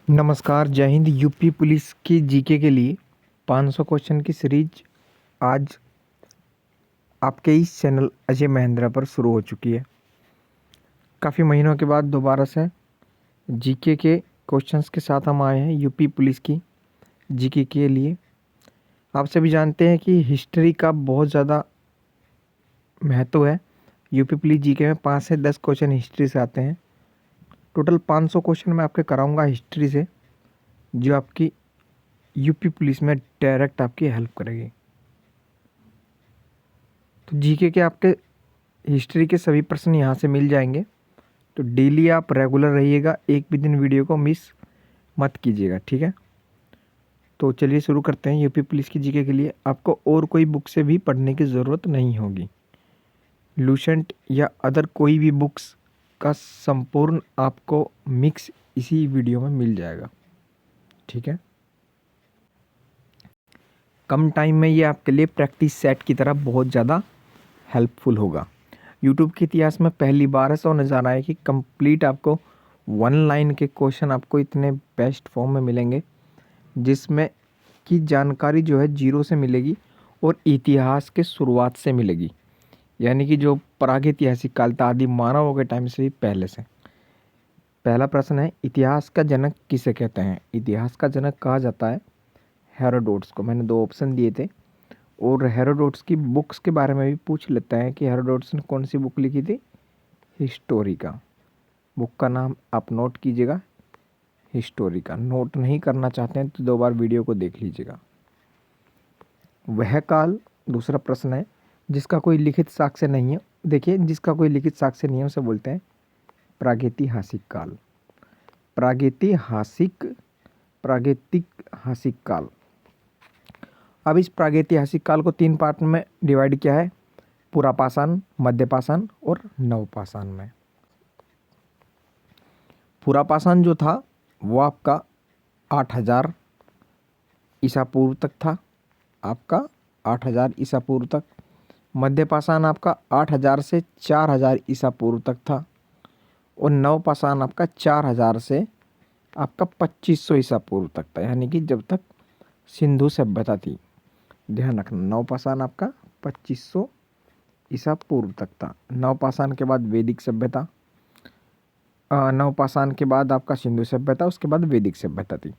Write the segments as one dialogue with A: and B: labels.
A: नमस्कार, जय Hind. UP police की जीके के लिए 500 क्वेश्चन की सीरीज आज आपके इस चैनल अजय महेंद्रा पर शुरू हो चुकी है। काफ़ी महीनों के बाद दोबारा से जीके के क्वेश्चंस के साथ हम आए हैं यूपी पुलिस की जीके के लिए। आप सभी जानते हैं कि हिस्ट्री का बहुत ज़्यादा महत्व है। यूपी पुलिस जीके में 5 से 10 क्वेश्चन हिस्ट्री से आते हैं। टोटल 500 क्वेश्चन मैं आपके कराऊंगा हिस्ट्री से, जो आपकी यूपी पुलिस में डायरेक्ट आपकी हेल्प करेगी। तो जीके के आपके हिस्ट्री के सभी प्रश्न यहाँ से मिल जाएंगे। तो डेली आप रेगुलर रहिएगा, एक भी दिन वीडियो को मिस मत कीजिएगा, ठीक है। तो चलिए शुरू करते हैं। यूपी पुलिस की जीके के लिए आपको और कोई बुक से भी पढ़ने की ज़रूरत नहीं होगी। लूसेंट या अदर कोई भी बुक्स का संपूर्ण आपको मिक्स इसी वीडियो में मिल जाएगा, ठीक है। कम टाइम में ये आपके लिए प्रैक्टिस सेट की तरह बहुत ज़्यादा हेल्पफुल होगा। यूट्यूब के इतिहास में पहली बार ऐसा होने जा रहा है कि कंप्लीट आपको 1 लाइन के क्वेश्चन आपको इतने बेस्ट फॉर्म में मिलेंगे, जिसमें की जानकारी जो है जीरो से मिलेगी और इतिहास के शुरुआत से मिलेगी। यानी कि जो प्रागैतिहासिक काल था, आदि मानवों के टाइम से भी पहले से। पहला प्रश्न है, इतिहास का जनक किसे कहते हैं? इतिहास का जनक कहा जाता है हेरोडोट्स को। मैंने 2 ऑप्शन दिए थे और हेरोडोट्स की बुक्स के बारे में भी पूछ लेते हैं कि हेरोडोट्स ने कौन सी बुक लिखी थी? हिस्टोरिका। बुक का नाम आप नोट कीजिएगा, हिस्टोरिका। नोट नहीं करना चाहते हैं तो 2 बार वीडियो को देख लीजिएगा। वह काल, दूसरा प्रश्न है, जिसका कोई लिखित साक्ष्य नहीं है। देखिए, जिसका कोई लिखित साक्ष्य नहीं है उसे बोलते हैं प्रागैतिहासिक काल। प्रागैतिहासिक काल। अब इस प्रागैतिहासिक काल को 3 पार्ट में डिवाइड किया है, पुरापाषाण, मध्यपाषाण और नवपाषाण में। पुरापाषाण जो था वो आपका 8000 ईसा पूर्व तक था, आपका 8000 ईसा पूर्व तक। मध्यपाषाण आपका 8000 से 4000 ईसा पूर्व तक था और नवपाषाण आपका 4000 से आपका 2500 ईसा पूर्व तक था, यानी कि जब तक सिंधु सभ्यता थी। ध्यान रखना, नवपाषाण आपका 2500 ईसा पूर्व तक था। नवपाषाण के बाद वैदिक सभ्यता, नवपाषाण के बाद आपका सिंधु सभ्यता, उसके बाद वैदिक सभ्यता थी।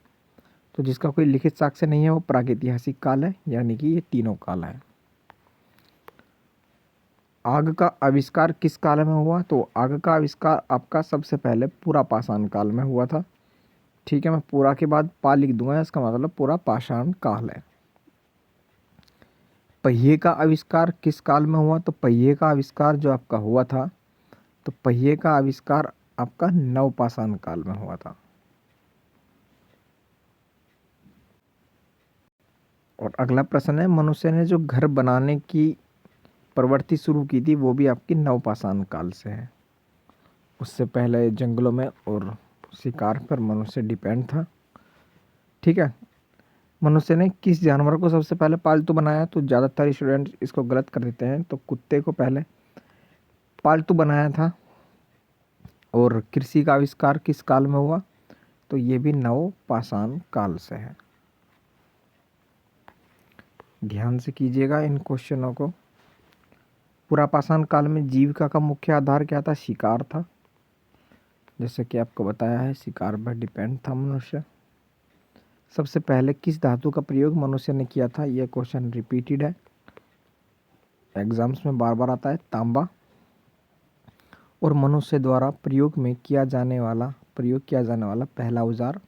A: तो जिसका कोई लिखित साक्ष्य नहीं है वो प्रागैतिहासिक काल है, यानी कि ये तीनों काल है। आग का आविष्कार किस काल में हुआ? तो आग का आविष्कार आपका सबसे पहले पुरापाषाण काल में हुआ था, ठीक है। मैं पूरा के बाद पा लिख दूंगा, इसका मतलब पूरा पाषाण काल है। पहिए का आविष्कार किस काल में हुआ? तो पहिए का आविष्कार जो आपका हुआ था, तो पहिए का आविष्कार आपका नवपाषाण काल में हुआ था। और अगला प्रश्न है, मनुष्य ने जो घर बनाने की प्रवृत्ति शुरू की थी वो भी आपकी नवपाषाण काल से है। उससे पहले जंगलों में और शिकार पर मनुष्य डिपेंड था, ठीक है। मनुष्य ने किस जानवर को सबसे पहले पालतू बनाया? तो ज़्यादातर स्टूडेंट इसको गलत कर देते हैं, तो कुत्ते को पहले पालतू बनाया था। और कृषि का आविष्कार किस काल में हुआ? तो ये भी नवपाषाण काल से है। ध्यान से कीजिएगा इन क्वेश्चनों को। पुरापाषाण काल में जीविका का मुख्य आधार क्या था? शिकार था। जैसे कि आपको बताया है, शिकार पर डिपेंड था मनुष्य। सबसे पहले किस धातु का प्रयोग मनुष्य ने किया था? यह क्वेश्चन रिपीटेड है, एग्जाम्स में बार बार आता है। तांबा। और मनुष्य द्वारा प्रयोग किया जाने वाला पहला औजार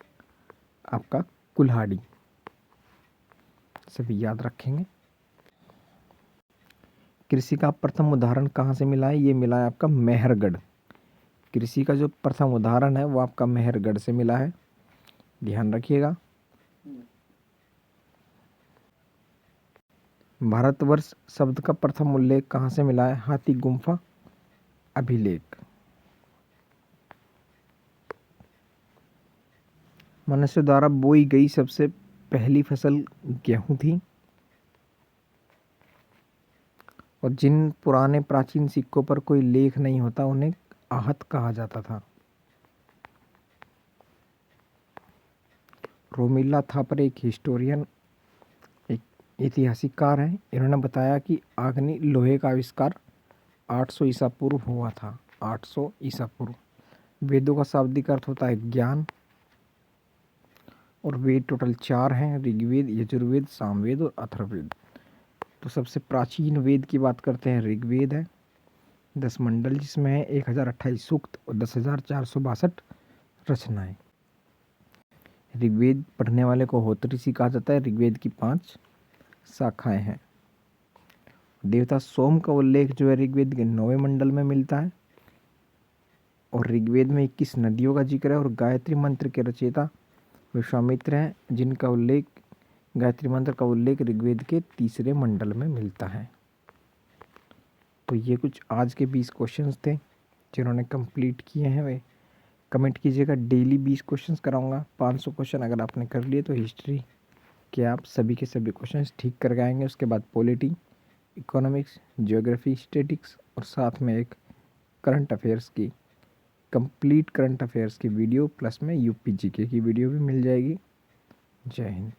A: आपका कुल्हाड़ी। सभी याद रखेंगे। कृषि का प्रथम उदाहरण कहाँ से मिला है? ये मिला है आपका मेहरगढ़। कृषि का जो प्रथम उदाहरण है वो आपका मेहरगढ़ से मिला है, ध्यान रखिएगा। भारतवर्ष शब्द का प्रथम उल्लेख कहाँ से मिला है? हाथी गुम्फा अभिलेख। मनुष्य द्वारा बोई गई सबसे पहली फसल गेहूं थी। और जिन पुराने प्राचीन सिक्कों पर कोई लेख नहीं होता उन्हें आहत कहा जाता था। रोमिला थापर एक हिस्टोरियन, एक ऐतिहासिककार हैं। इन्होंने बताया कि आग्नेय लोहे का आविष्कार 800 ईसा पूर्व हुआ था। 800 ईसा पूर्व। वेदों का शाब्दिक अर्थ होता है ज्ञान, और वेद टोटल 4 हैं, ऋग्वेद, यजुर्वेद, सामवेद और अथर्ववेद। तो सबसे प्राचीन वेद की बात करते हैं, ऋग्वेद है, 10 मंडल जिसमें है 1028 सूक्त और 10,462 रचनाएं। ऋग्वेद पढ़ने वाले को होत्र ऋषि कहा जाता है। ऋग्वेद की 5 शाखाएं हैं। देवता सोम का उल्लेख जो है ऋग्वेद के 9वें मंडल में मिलता है, और ऋग्वेद में 21 नदियों का जिक्र है, और गायत्री मंत्र के रचयिता विश्वामित्र हैं, जिनका उल्लेख, गायत्री मंत्र का उल्लेख ऋग्वेद के 3रे मंडल में मिलता है। तो ये कुछ आज के 20 क्वेश्चंस थे जिन्होंने कंप्लीट किए हैं वे कमेंट कीजिएगा। डेली 20 क्वेश्चंस कराऊंगा। 500 क्वेश्चन अगर आपने कर लिए तो हिस्ट्री के आप सभी के सभी क्वेश्चंस ठीक कर आएंगे। उसके बाद पॉलिटी, इकोनॉमिक्स, ज्योग्राफी, स्टैटिक्स और साथ में एक करंट अफेयर्स की, कंप्लीट करंट अफेयर्स की वीडियो प्लस में यूपी जीके की वीडियो भी मिल जाएगी। जय हिंद।